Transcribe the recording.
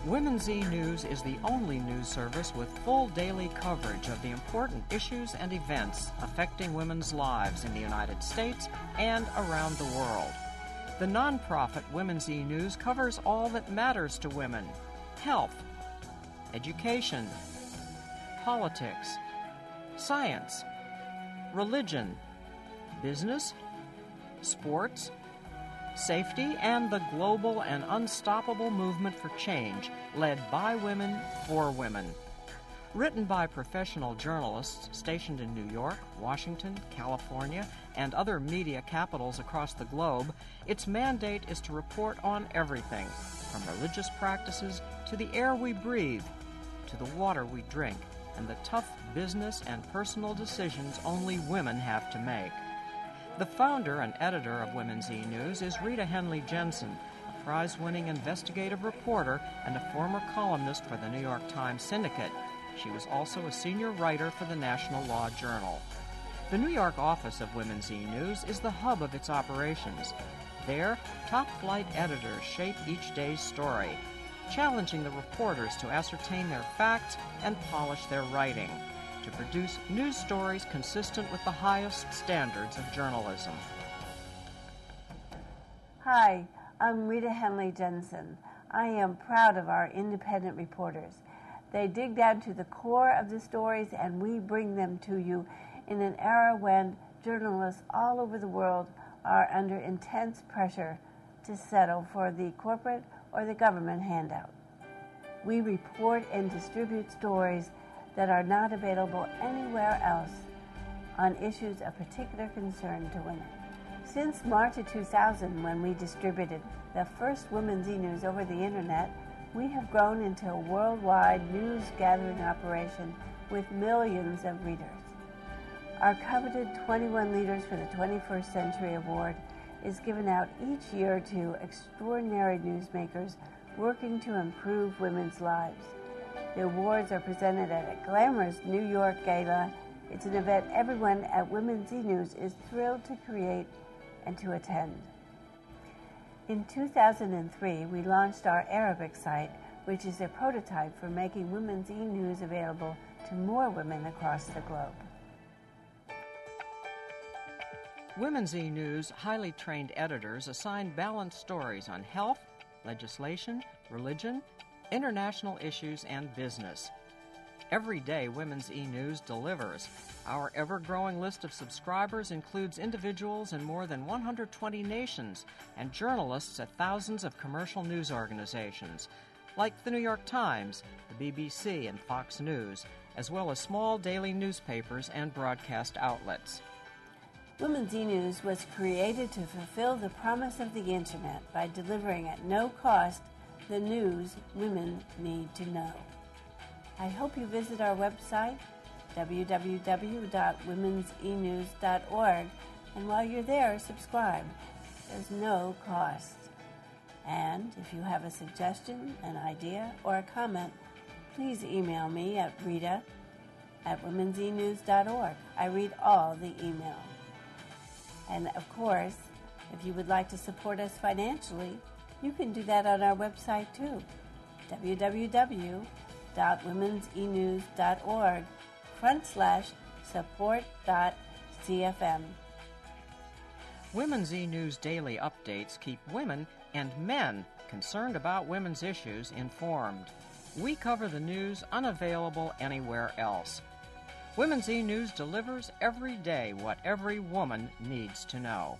Women's eNews is the only news service with full daily coverage of the important issues and events affecting women's lives in the United States and around the world. The nonprofit Women's eNews covers all that matters to women: health, education, politics, science, religion, business, sports, safety, and the global and unstoppable movement for change led by women for women. Written by professional journalists stationed in New York, Washington, California, and other media capitals across the globe, its mandate is to report on everything, from religious practices to the air we breathe, to the water we drink, and the tough business and personal decisions only women have to make. The founder and editor of Women's eNews is Rita Henley Jensen, a prize-winning investigative reporter and a former columnist for the New York Times Syndicate. She was also a senior writer for the National Law Journal. The New York office of Women's eNews is the hub of its operations. There, top-flight editors shape each day's story, challenging the reporters to ascertain their facts and polish their writing, to produce news stories consistent with the highest standards of journalism. Hi, I'm Rita Henley Jensen. I am proud of our independent reporters. They dig down to the core of the stories, and we bring them to you in an era when journalists all over the world are under intense pressure to settle for the corporate or the government handout. We report and distribute stories that are not available anywhere else on issues of particular concern to women. Since March of 2000, when we distributed the first Women's eNews over the internet, we have grown into a worldwide news-gathering operation with millions of readers. Our coveted 21 Leaders for the 21st Century Award is given out each year to extraordinary newsmakers working to improve women's lives. The awards are presented at a glamorous New York gala. It's an event everyone at Women's eNews is thrilled to create and to attend. In 2003, we launched our Arabic site, which is a prototype for making Women's eNews available to more women across the globe. Women's eNews highly trained editors assign balanced stories on health, legislation, religion, international issues, and business. Every day, Women's eNews delivers. Our ever-growing list of subscribers includes individuals in more than 120 nations and journalists at thousands of commercial news organizations, like the New York Times, the BBC, and Fox News, as well as small daily newspapers and broadcast outlets. Women's eNews was created to fulfill the promise of the Internet by delivering at no cost the news women need to know. I hope you visit our website, www.womensenews.org, and while you're there, subscribe. There's no cost. And if you have a suggestion, an idea, or a comment, please email me at rita@womensenews.org. I read all the email. And of course, if you would like to support us financially, you can do that on our website too, www.womensenews.org/support.cfm. Women's eNews daily updates keep women and men concerned about women's issues informed. We cover the news unavailable anywhere else. Women's eNews delivers every day what every woman needs to know.